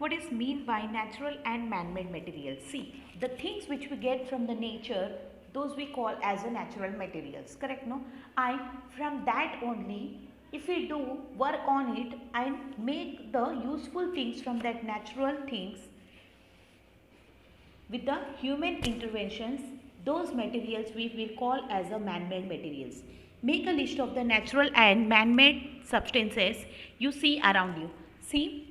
What is mean by natural and man-made materials? See, the things which we get from the nature, those we call as a natural materials, correct? No, and from that only, if we do work on it and make the useful things from that natural things with the human interventions, those materials we will call as a man-made materials. Make a list of the natural and man-made substances you see around you. See,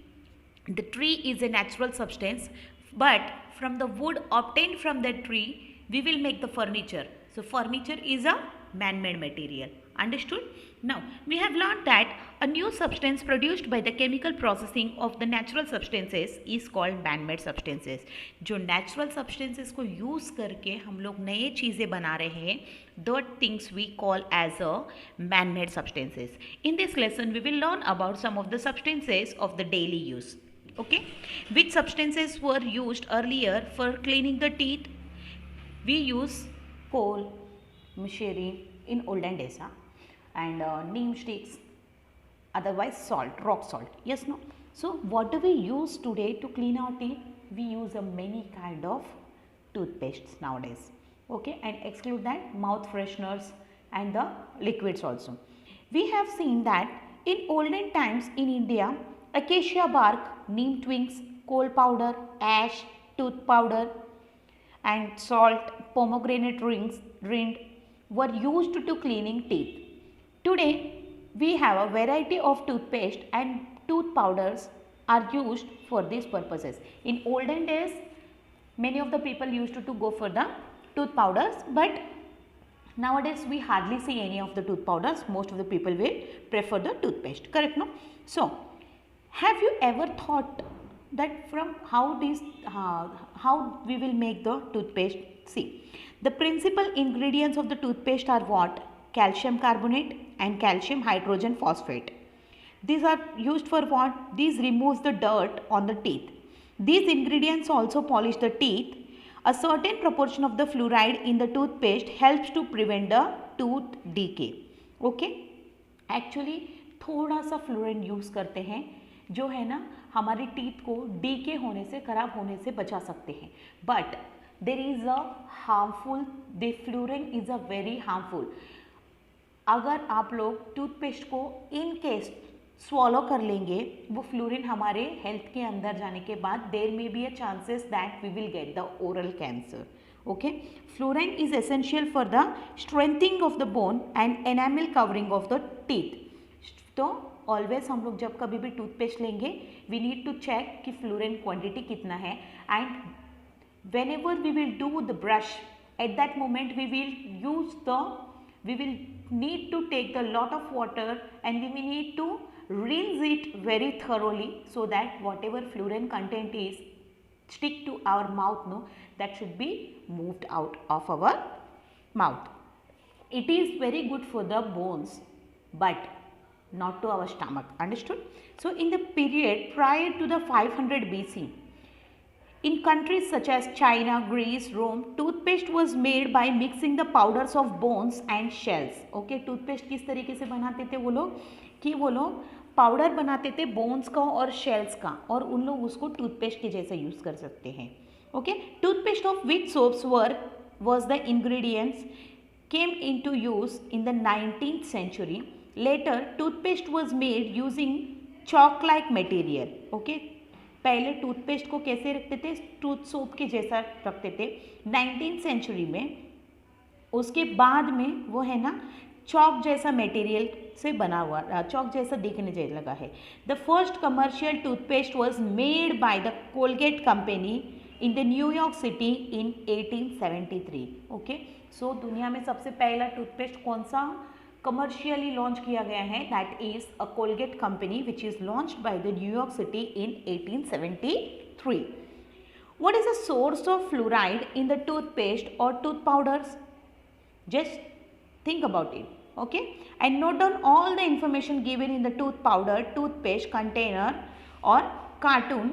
the tree is a natural substance, but from the wood obtained from the tree, we will make the furniture. So furniture is a man-made material. Understood? Now, we have learned that a new substance produced by the chemical processing of the natural substances is called man-made substances. जो natural substances को use करके हम लोग नए चीज़ें बना रहे हैं, those things we call as a man-made substances. In this lesson, we will learn about some of the substances of the daily use. Okay, which substances were used earlier for cleaning the teeth? We use coal, machinery in olden days, and neem sticks, otherwise salt, rock salt. Yes, no? So what do we use today to clean our teeth? We use a many kind of toothpastes nowadays. Okay, and exclude that mouth fresheners and the liquids also. We have seen that in olden times in India, acacia bark, neem twigs, coal powder, ash, tooth powder and salt, pomegranate rind were used to cleaning teeth. Today, we have a variety of toothpaste and tooth powders are used for these purposes. In olden days, many of the people used to go for the tooth powders, but nowadays we hardly see any of the tooth powders. Most of the people will prefer the toothpaste, correct? No? So, have you ever thought that from how we will make the toothpaste? See, the principal ingredients of the toothpaste are what? Calcium carbonate and calcium hydrogen phosphate. These are used for what? These removes the dirt on the teeth. These ingredients also polish the teeth. A certain proportion of the fluoride in the toothpaste helps to prevent the tooth decay. Okay? Actually थोड़ा सा fluoride use करते हैं जो है ना हमारे teeth को DK होने से, खराब होने से बचा सकते हैं. But there is a harmful, the fluoride is a very harmful. अगर आप लोग टूथपेस्ट को इन केस स्वॉलो कर लेंगे, वो फ्लोरीन हमारे हेल्थ के अंदर जाने के बाद there may be a chances that we will get the oral cancer. Okay, fluoride is essential for the strengthening of the bone and enamel covering of the teeth. तो ऑलवेज हम लोग जब कभी भी टूथपेस्ट लेंगे, वी नीड टू चेक कि fluoride quantity कितना है, and whenever we will do the brush, at that moment we will need to take the lot of water and we will need to rinse it very thoroughly so that whatever fluorine content is stick to our mouth, no, that should be moved out of our mouth. It is very good for the bones but not to our stomach. Understood? So in the period prior to the 500 BC, in countries such as China, Greece, Rome, toothpaste was made by mixing the powders of bones and shells. Okay, toothpaste किस तरीके से बनाते थे वो लोग कि वो लोग पाउडर बनाते थे बोन्स का और शेल्स का, और उन लोग उसको टूथपेस्ट के जैसा यूज़ कर सकते हैं. Okay, toothpaste of which soaps was the ingredients came into use in the 19th century. Later, toothpaste was made using chalk-like material. Okay, पहले टूथपेस्ट को कैसे रखते थे? टूथ सोप के जैसा रखते थे 19th सेंचुरी में. उसके बाद में वो है ना चौक जैसा मटेरियल से बना हुआ, चौक जैसा दिखने जैसा लगा है. The first commercial toothpaste was made by the Colgate company in the New York City in 1873. Okay, so दुनिया में सबसे पहला टूथपेस्ट कौन सा कमर्शियली लॉन्च किया गया है? That is a Colgate company which is launched by the New York City in 1873. What is the source of fluoride in the toothpaste और tooth powders? Just think about it. Okay, and note down all the information given in the tooth powder, toothpaste container or cartoon.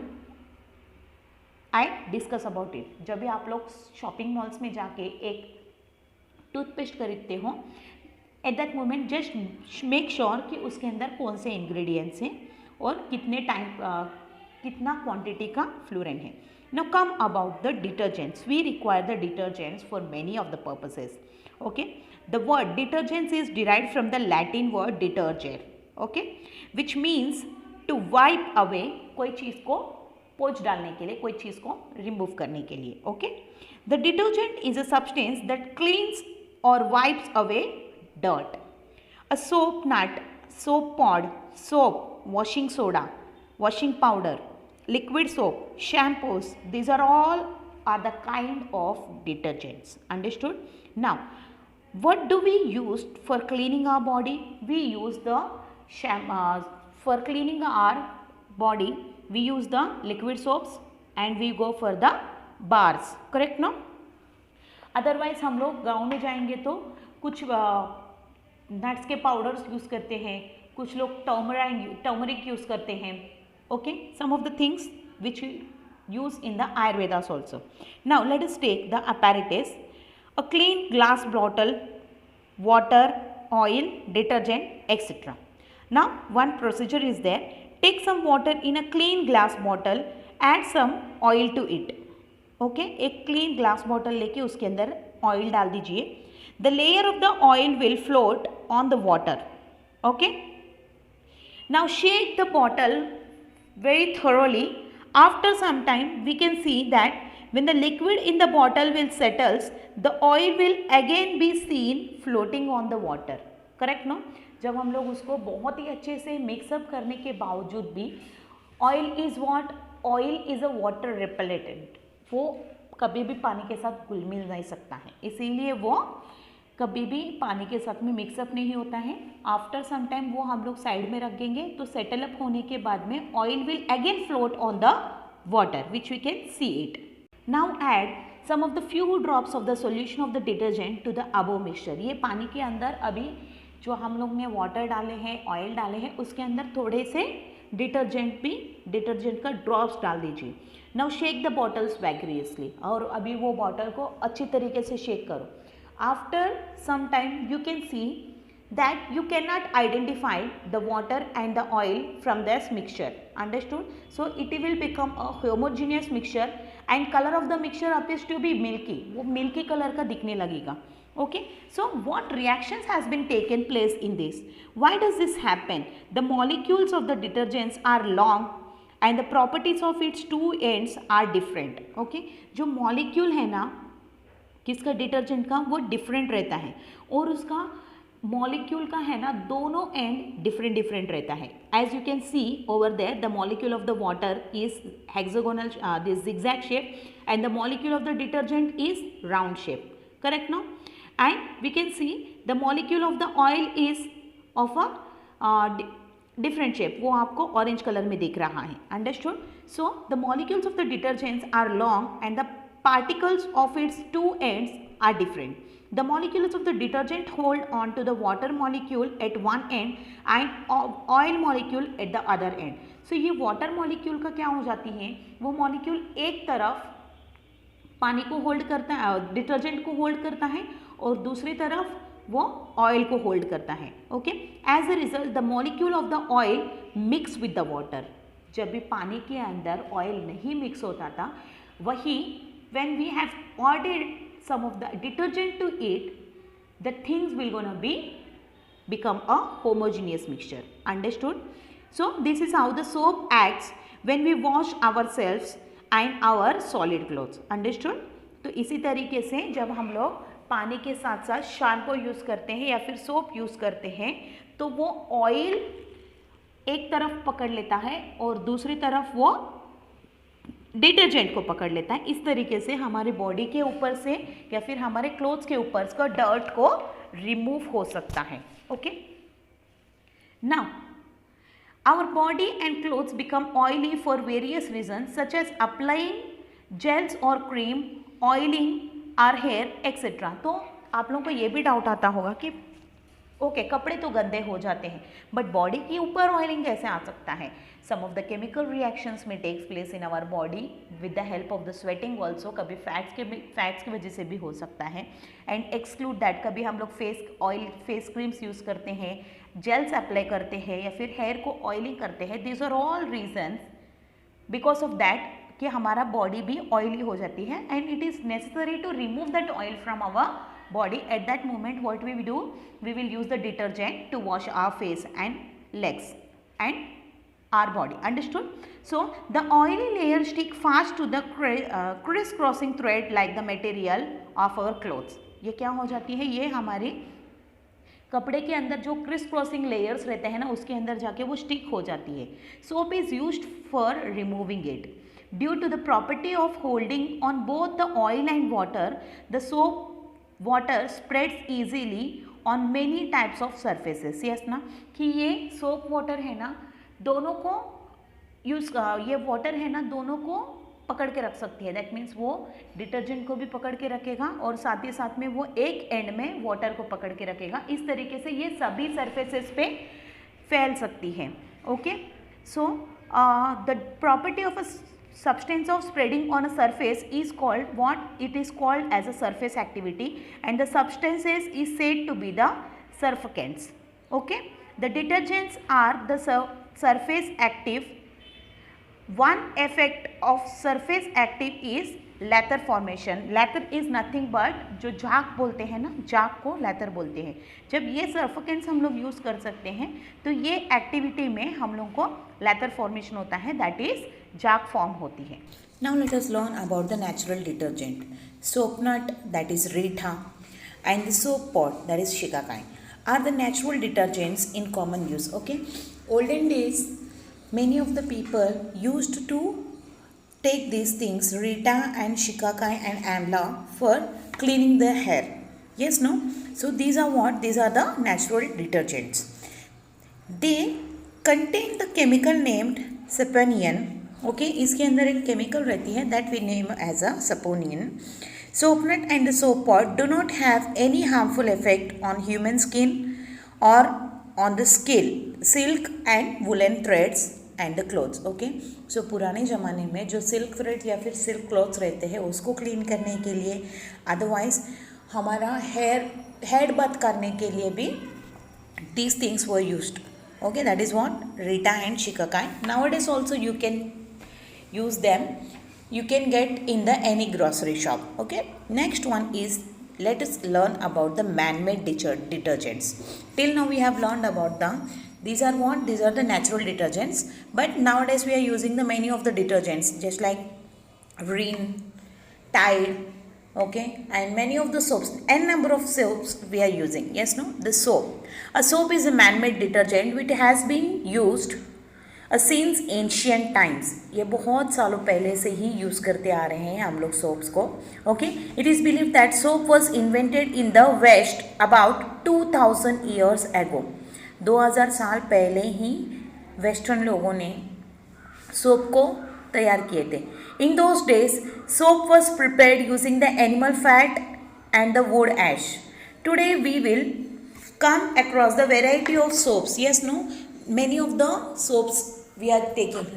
I discuss about it. जब भी आप लोग shopping malls में जाके एक toothpaste खरीदते हो, at that moment just make sure कि उसके अंदर कौन से इंग्रेडिएंट्स हैं और कितने टाइम कितना क्वांटिटी का फ्लोरीन है. Now come about the detergents. We require the detergents for many of the purposes. Okay. The word detergents is derived from the Latin word detergere. Okay. Which means to wipe away, कोई चीज़ को पोंछ डालने के लिए, कोई चीज़ को remove करने के लिए. Okay. The detergent is a substance that cleans or wipes away dirt. A soap nut, soap pod, soap, washing soda, washing powder, liquid soap, shampoos, these are all are the kind of detergents. Understood? Now, what do we use for cleaning our body? We use the for cleaning our body, we use the liquid soaps and we go for the bars. Correct no? Otherwise हम लोग गाँव में जाएंगे तो कुछ nuts के powders use करते हैं, कुछ लोग टर्मरिक यूज़ करते हैं. Okay, some of the things which we use in the Ayurvedas also. Now let us take the apparatus. A clean glass bottle, water, oil, detergent, etc. Now one procedure is there. Take some water in a clean glass bottle, add some oil to it. Okay, एक clean glass bottle लेके उसके अंदर oil डाल दीजिए. The layer of the oil will float on the water. Okay. Now shake the bottle very thoroughly. After some time we can see that when the liquid in the bottle will settles, the oil will again be seen floating on the water. Correct no? जब हम लोग उसको बहुत ही अच्छे से mix up करने के बावजूद भी oil is what? Oil is a water repellent. वो कभी भी पानी के साथ घुल मिल नहीं सकता है, इसीलिए वो कभी भी पानी के साथ में मिक्सअप नहीं होता है. आफ्टर सम टाइम वो हम लोग साइड में रख देंगे तो सेटल अप होने के बाद में oil will again float on the water which we can see it. Now add some of the few drops of the solution of the detergent to the above mixture. ये पानी के अंदर अभी जो हम लोग ने वाटर डाले हैं, ऑयल डाले हैं, उसके अंदर थोड़े से डिटर्जेंट का ड्रॉप्स डाल दीजिए. Now shake the bottles vigorously. और अभी वो बॉटल को अच्छी तरीके से शेक करो. After some time you can see that you cannot identify the water and the oil from this mixture. Understood? So it will become a homogeneous mixture and color of the mixture appears to be milky. वो milky color का दिखने लगेगा. Okay. So what reactions has been taken place in this? Why does this happen? The molecules of the detergents are long and the properties of its two ends are different. Okay. जो molecule है ना किसका? Detergent का, वो different रहता है और उसका मॉलिक्यूल का है ना दोनों एंड डिफरेंट रहता है. As you can see over there the molecule of the water is hexagonal this zigzag shape and the molecule of the detergent is round shape. Correct now? And we can see the molecule of the oil is of a different shape. वो आपको orange colour में दिख रहा है. Understood? So the molecules of the detergents are long and the particles of its two ends are different. The molecules of the detergent hold on to the water molecule at one end and oil molecule at the other end. So ये water molecule का क्या हो जाती है? वो molecule एक तरफ पानी को होल्ड करता है, डिटर्जेंट को होल्ड करता है और दूसरी तरफ वो ऑयल को होल्ड करता है. Okay. As a result the molecule of the oil mix with the water. जब भी पानी के अंदर ऑयल नहीं मिक्स होता था, वही when we have added some of the detergent to it, the things will gonna become a homogeneous mixture. Understood? So this is how the soap acts when we wash ourselves and our solid clothes. Understood? तो इसी तरीके से जब हम लोग पानी के साथ साथ शैम्पू यूज़ करते हैं या फिर सोप यूज़ करते हैं तो वो ऑयल एक तरफ पकड़ लेता है और दूसरी तरफ वो डिटर्जेंट को पकड़ लेता है. इस तरीके से हमारे बॉडी के ऊपर से या फिर हमारे क्लोथ्स के ऊपर का डर्ट को रिमूव हो सकता है. Okay. Now our body and clothes become oily for various reasons such as applying gels और cream, oiling our hair etcetera. तो आप लोगों को ये भी डाउट आता होगा कि ओके कपड़े तो गंदे हो जाते हैं बट बॉडी के ऊपर ऑयलिंग कैसे आ सकता है? Some of the chemical reactions में takes place in our body with the help of the sweating also. कभी फैट्स की वजह से भी हो सकता है. एंड एक्सक्लूड दैट कभी हम लोग फेस क्रीम्स यूज़ करते हैं, जेल्स अप्लाई करते हैं या फिर हेयर को ऑयलिंग करते हैं. These are all reasons because of that कि हमारा बॉडी भी ऑयली हो जाती है and it is necessary to remove that oil from our body. At that moment what we will do, we will use the detergent to wash our face and legs and our body. Understood? So the oily layer stick fast to the crisscrossing thread like the material of our clothes. ये क्या हो जाती है, ये हमारे कपड़े के अंदर जो क्रिस क्रॉसिंग लेयर्स रहते हैं ना उसके अंदर जाके वो स्टिक हो जाती है. Soap is used for removing it. Due to the property of holding on both the oil and water, the soap water spreads easily on many types of surfaces. yes ना, कि ये सोप वाटर है ना दोनों को ये water है ना दोनों को पकड़ के रख सकती है. दैट मीन्स वो डिटर्जेंट को भी पकड़ के रखेगा और साथ ही साथ में वो एक एंड में वाटर को पकड़ के रखेगा. इस तरीके से ये सभी सरफेसेस पे फैल सकती है. Okay, so the property of a substance of spreading on a surface is called what? It is called as a surface activity and the substances is said to be the surfactants. Okay, the detergents are the surface active. One effect of surface active is लेथर formation. लेथर is nothing but जो जाक बोलते हैं ना, जाक को लेथर बोलते हैं. जब ये सर्फिकेंट्स हम लोग यूज़ कर सकते हैं तो ये एक्टिविटी में हम लोग को लेथर फॉर्मेशन होता है, दैट इज जाक फॉर्म होती है. Now let us learn about the natural detergent. Soap nut, that is Rita, and the soap pot, that is Shikakai, are the natural detergents in common use. Okay, olden days many of the people used to take these things, Rita and Shikakai and Amla, for cleaning their hair. Yes, no? So these are what? These are the natural detergents. They contain the chemical named saponin. Okay, इसके अंदर एक chemical रहती है that we name as a saponin. Soap nut and the soap pot do not have any harmful effect on human skin or on the skin, silk and woolen threads and the clothes. Okay, so पुराने ज़माने में जो silk thread या फिर silk clothes रहते हैं उसको clean करने के लिए, अदरवाइज हमारा हेड बाथ करने के लिए भी these things were used. Okay, that is what Rita and shikakai. Nowadays also you can use them, you can get in the any grocery shop. Okay, next one is, let us learn about the man-made detergents. Till now we have learned about these are what? These are the natural detergents, but nowadays we are using the many of the detergents just like Rin, Tide, okay, and many of the soaps, n number of soaps we are using. Yes, no? The soap. A soap is a man-made detergent which has been used since ancient times. ये बहुत सालों पहले से ही use करते आ रहे हैं हम लोग सोप्स को. Okay, it is believe that soap was invented in the west about 2000 years ago. 2000 साल पहले ही वेस्टर्न लोगों ने सोप को तैयार किए थे. In those days soap was prepared using the animal fat and the wood ash. Today we will come across the variety of soaps. Yes, no? Many of the soaps we are taking.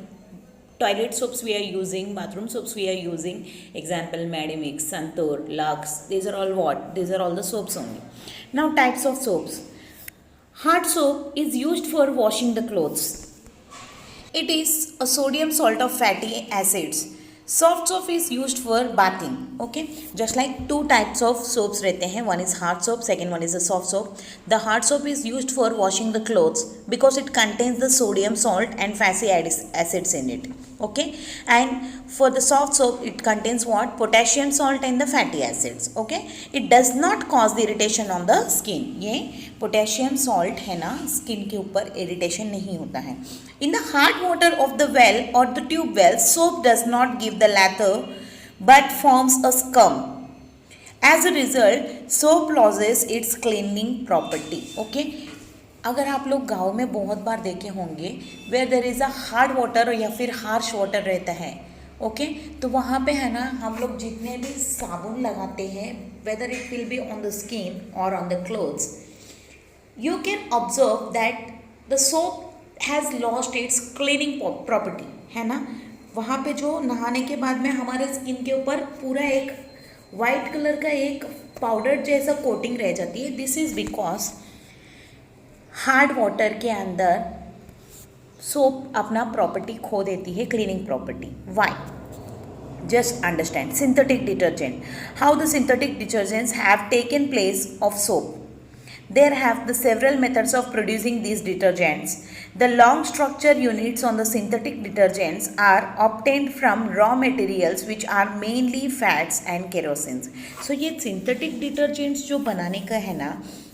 Toilet soaps we are using, bathroom soaps we are using. Example, Medimix, Santoor, Lux. These are all what? These are all the soaps only. Now types of soaps. Hard soap is used for washing the clothes. It is a sodium salt of fatty acids. Soft soap is used for bathing. Okay, just like two types of soaps रहते हैं. One is hard soap, second one is a soft soap. The hard soap is used for washing the clothes because it contains the sodium salt and fatty acids in it. Okay, and for the soft soap it contains what? Potassium salt and the fatty acids. Okay, it does not cause the irritation on the skin. ये potassium salt है ना, skin के ऊपर irritation नहीं होता है. In the hard water of the well or the tube well, soap does not give the lather but forms a scum. As a result, soap loses its cleaning property. Okay, अगर आप लोग गांव में बहुत बार देखे होंगे where there is a hard water या फिर हार्श वाटर रहता है. ओके, तो वहाँ पे है ना हम लोग जितने भी साबुन लगाते हैं, whether it will be on the skin और on the clothes, you can observe that the soap has lost its cleaning property. है ना, वहाँ पे जो नहाने के बाद में हमारे स्किन के ऊपर पूरा एक वाइट कलर का एक पाउडर जैसा कोटिंग रह जाती है. This is because hard water के अंदर सोप अपना प्रॉपर्टी खो देती है, cleaning property. Why? Just understand synthetic detergent. How the synthetic detergents have taken place of soap. There have the several methods of producing these detergents. The long structure units on the synthetic detergents are obtained from raw materials which are mainly fats and kerosenes. So ये synthetic detergents जो बनाने का है ना,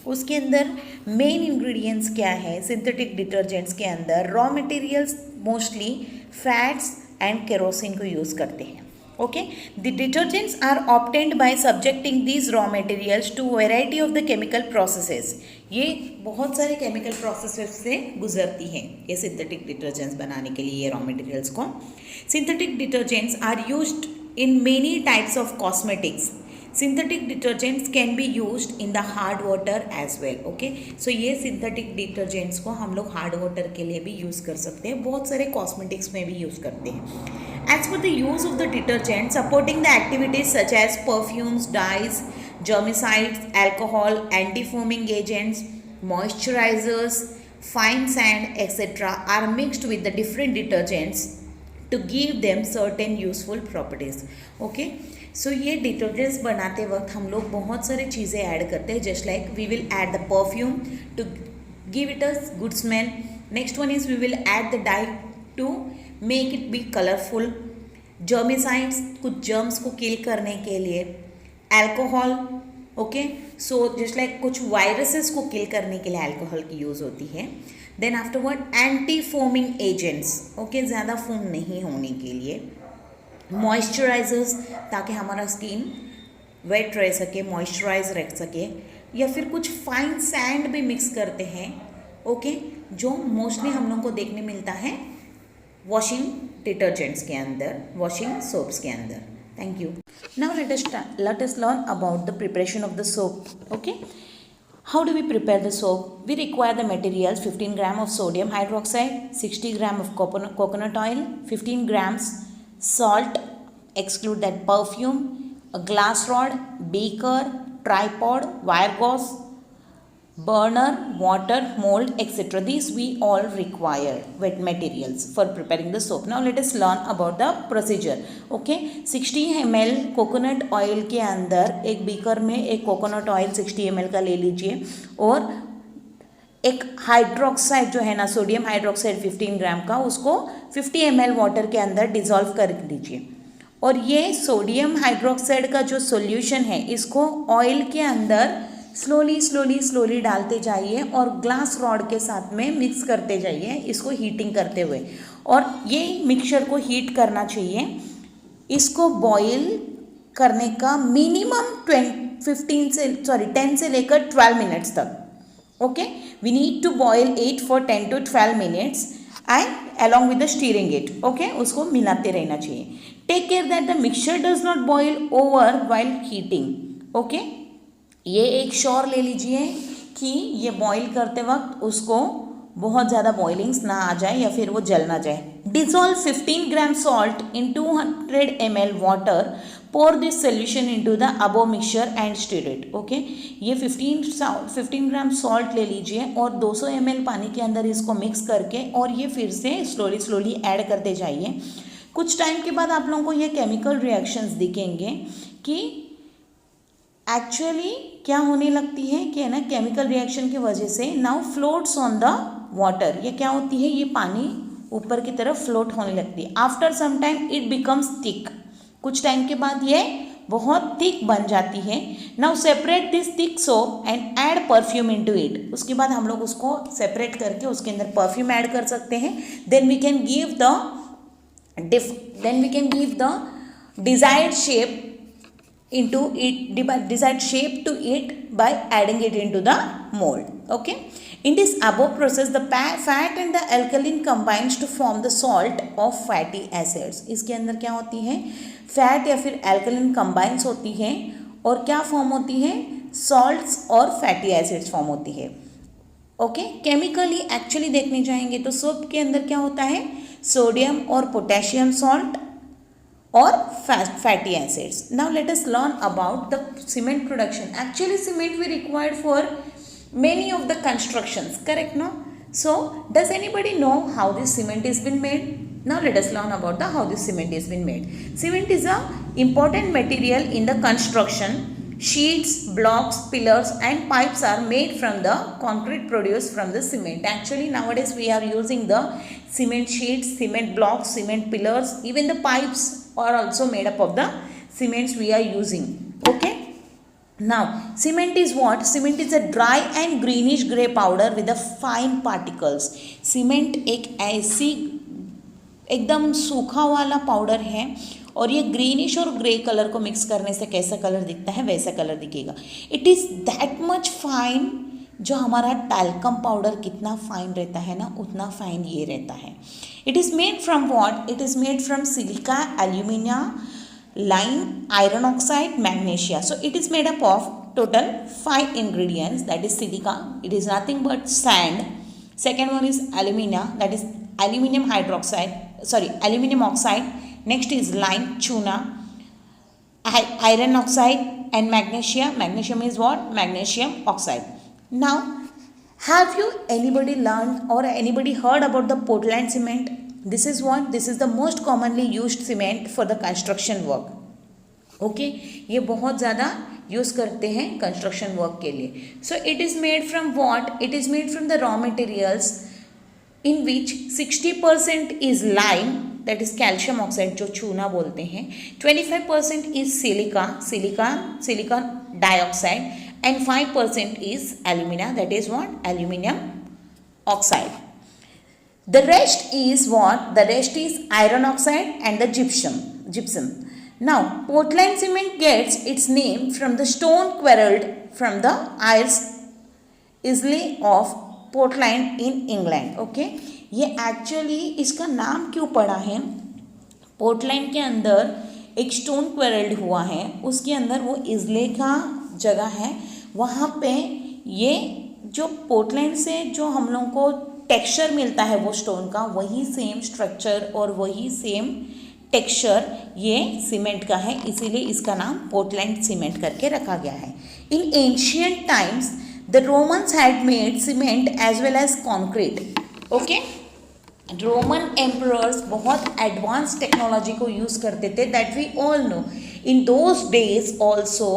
उसके अंदर main ingredients क्या है? सिंथेटिक डिटर्जेंट्स के अंदर raw materials mostly fats and kerosene को यूज़ करते हैं. Okay, the detergents are obtained by subjecting these raw materials to variety of the chemical processes. ये बहुत सारे केमिकल प्रोसेसेस से गुजरती हैं ये सिंथेटिक डिटर्जेंट्स बनाने के लिए, ये रॉ मटेरियल्स को. Synthetic detergents are used in many types of cosmetics. Synthetic detergents can be used in the hard water as well. Okay, so ये सिंथेटिक डिटर्जेंट्स को हम लोग हार्ड वाटर के लिए भी यूज़ कर सकते हैं, बहुत सारे कॉस्मेटिक्स में भी यूज़ करते हैं. As for the use of the detergent, supporting the activities such as perfumes, dyes, germicides, alcohol, anti-foaming agents, moisturizers, fine sand, etc. are mixed with the different detergents to give them certain useful properties. Okay, so ये detergents बनाते वक्त हम लोग बहुत सारे चीज़ें add करते हैं. Just like we will add the perfume to give it a good smell. Next one is we will add the dye to make it be colourful. Germicides कुछ जर्म्स को किल करने के लिए. Alcohol, okay, so just like कुछ viruses को kill करने के लिए एल्कोहल की यूज़ होती है. Then afterward anti foaming agents, okay, ज़्यादा फोम नहीं होने के लिए. मॉइस्चराइजर्स, ताकि हमारा स्किन वेट रह सके, मॉइस्चराइज रह सके. या फिर कुछ फाइन सैंड भी मिक्स करते हैं, ओके, जो मोस्टली हम लोग को देखने मिलता है वॉशिंग डिटर्जेंट्स के अंदर, वॉशिंग सोप्स के अंदर. Thank you. Now let us learn about the preparation of the soap. Okay, how do we prepare the soap? We require the materials 15 gram of sodium hydroxide, 60 gram of coconut oil, 15 grams salt, exclude that perfume, a glass rod, beaker, tripod, wire gauze, burner, water, mold, etc. These we all require wet materials for preparing the soap. Now let us learn about the procedure. Okay, 60 ml coconut oil के अंदर एक beaker में एक coconut oil 60 ml का ले लीजिए और एक हाइड्रोक्साइड जो है ना, सोडियम हाइड्रोक्साइड 15 ग्राम का, उसको 50 ml वाटर के अंदर डिज़ोल्व कर लीजिए. और ये सोडियम हाइड्रोक्साइड का जो सॉल्यूशन है इसको ऑयल के अंदर स्लोली डालते जाइए और ग्लास रॉड के साथ में मिक्स करते जाइए, इसको हीटिंग करते हुए. और ये मिक्सचर को हीट करना चाहिए. इसको बॉईल करने का मिनिमम 10 से लेकर 12 मिनट्स तक. Okay, we need to boil it for 10 to 12 minutes and along with the stirring it. Okay, उसको मिलाते रहना चाहिए. Take care that the mixture does not boil over while heating. Okay, ये एक श्योर ले लीजिए कि ये बॉईल करते वक्त उसको बहुत ज़्यादा बॉइलिंग्स ना आ जाए या फिर वो जल ना जाए. Dissolve 15 gram salt in 200 ml water. Pour this solution into the above mixture and stir it. Okay, ये 15 ग्राम सॉल्ट ले लीजिए और 200 ml पानी के अंदर इसको मिक्स करके और ये फिर से स्लोली ऐड करते जाइए. कुछ टाइम के बाद आप लोगों को ये केमिकल रिएक्शंस दिखेंगे कि एक्चुअली क्या होने लगती है कि है ना, केमिकल रिएक्शन की वजह से now floats on the water. ये क्या होती है, ये पानी ऊपर की तरफ फ्लोट होने लगती है. After some time it becomes thick. कुछ टाइम के बाद ये बहुत थिक बन जाती है. Now separate this thick soap and add perfume into it. उसके बाद हम लोग उसको सेपरेट करके उसके अंदर परफ्यूम ऐड कर सकते हैं. Then we can give the desired shape into it, desired shape to it by adding it into the mold. Okay, in this above process the fat and the alkaline combines to form the salt of fatty acids. इसके अंदर क्या होती है, fat या फिर alkaline combines होती है और क्या फॉर्म होती है, सॉल्ट्स और फैटी एसिड्स फॉर्म होती है. ओके, केमिकली एक्चुअली देखने जाएंगे तो सोप के अंदर क्या होता है, सोडियम और potassium salt or fatty acids. Now let us learn about the cement production. Actually cement we required for many of the constructions, correct no? So does anybody know how this cement is been made? Now let us learn about how this cement is been made. Cement is a important material in the construction. Sheets, blocks, pillars and pipes are made from the concrete produced from the cement. Actually nowadays we are using the cement sheets, cement blocks, cement pillars, even the pipes are also made up of the cements we are using. Okay. Now cement is what? Cement is a dry and greenish grey powder with the fine particles. Cement एक ऐसी एकदम सूखा वाला powder है और ये greenish और grey colour को मिक्स करने से कैसा कलर दिखता है वैसा कलर दिखेगा. It is that much fine. जो हमारा टैल्कम पाउडर कितना फाइन रहता है ना उतना फाइन ये रहता है. It is made from what? It is made from silica, alumina, lime, iron oxide, magnesia. So it is made up of total 5 ingredients. That is silica, it is nothing but sand. Second one is alumina, that is aluminium oxide. Next is lime, chuna, iron oxide and magnesia. Magnesium is what? Magnesium oxide. Now have you anybody learned or anybody heard about the Portland cement? This is what? This is the most commonly used cement for the construction work. Okay, ये बहुत ज़्यादा use करते हैं construction work के लिए. So it is made from what? It is made from the raw materials in which 60% is lime, that is calcium oxide जो चूना बोलते हैं, 25% is silicon dioxide and 5% is alumina, that is what? Aluminium oxide. The rest is what? The rest is iron oxide and the gypsum. Now, Portland cement gets its name from the stone quarried from the Ayers Islay of Portland in England. Okay? ये actually इसका नाम क्यों पड़ा है? Portland के अंदर एक stone क्वेरल्ड हुआ है, उसके अंदर वो इजले का जगह है, वहाँ पे ये जो पोर्टलैंड से जो हम लोगों को टेक्सचर मिलता है वो स्टोन का, वही सेम स्ट्रक्चर और वही सेम टेक्सचर ये सीमेंट का है, इसीलिए इसका नाम पोर्टलैंड सीमेंट करके रखा गया है. In ancient times the Romans had made cement as well as concrete. Okay, Roman emperors बहुत एडवांस टेक्नोलॉजी को यूज़ करते थे, that we all know. In those days also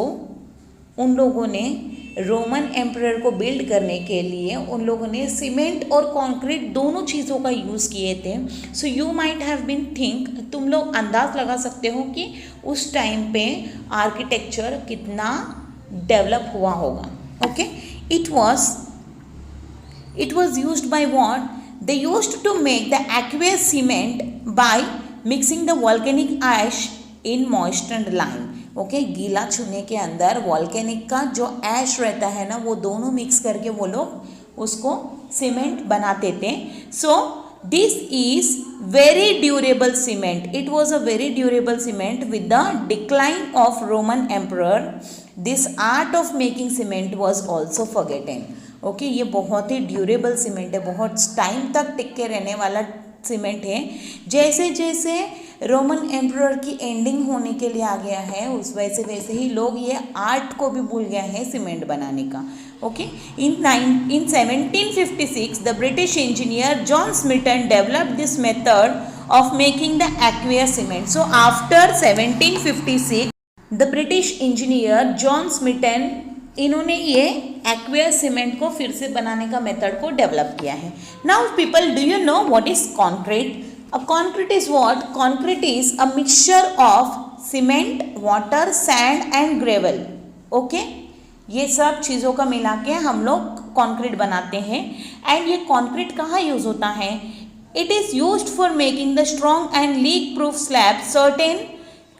उन लोगों ने रोमन एम्परर को बिल्ड करने के लिए उन लोगों ने सीमेंट और कंक्रीट दोनों चीज़ों का यूज़ किए थे. So you might have been think, तुम लोग अंदाज़ लगा सकते हो कि उस टाइम पे आर्किटेक्चर कितना डेवलप हुआ होगा. Okay, it was used by what? They used to make the aqueous cement by mixing the volcanic ash in moistured lime. Okay, गीला चूने के अंदर वॉल्केनिक का जो ऐश रहता है ना वो दोनों मिक्स करके वो लोग उसको सीमेंट बनाते थे. So this is very durable cement. It was a very durable cement. With the decline of Roman emperor this art of making cement was also forgotten. Okay, ये बहुत ही ड्यूरेबल सीमेंट है, बहुत टाइम तक टिक के रहने वाला सीमेंट है. जैसे जैसे रोमन एम्परर की एंडिंग होने के लिए आ गया है उस वैसे ही लोग ये आर्ट को भी भूल गए हैं सीमेंट बनाने का. Okay, in 1756 the British engineer John Smeaton developed this method of making the aqueous cement. So after 1756 the British engineer John Smeaton इन्होंने ये एक्वेस सीमेंट को फिर से बनाने का मेथड को डेवलप किया है. Now people, do you know what is concrete? A concrete is what? Concrete is a mixture of cement, water, sand and gravel. Okay? ये सब चीज़ों का मिला के हम लोग कंक्रीट बनाते हैं. एंड ये कंक्रीट कहाँ यूज़ होता है? It is used for making the strong and leak proof slab. Certain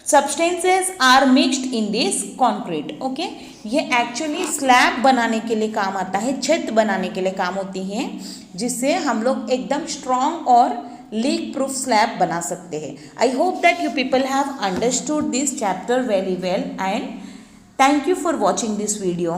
substances are mixed in this concrete. Okay, ये एक्चुअली स्लैब बनाने के लिए काम आता है, छत बनाने के लिए काम होती है, जिससे हम लोग एकदम स्ट्रॉन्ग और लीक प्रूफ स्लैब बना सकते हैं. I hope that you people have understood this chapter very well and thank you for watching this video.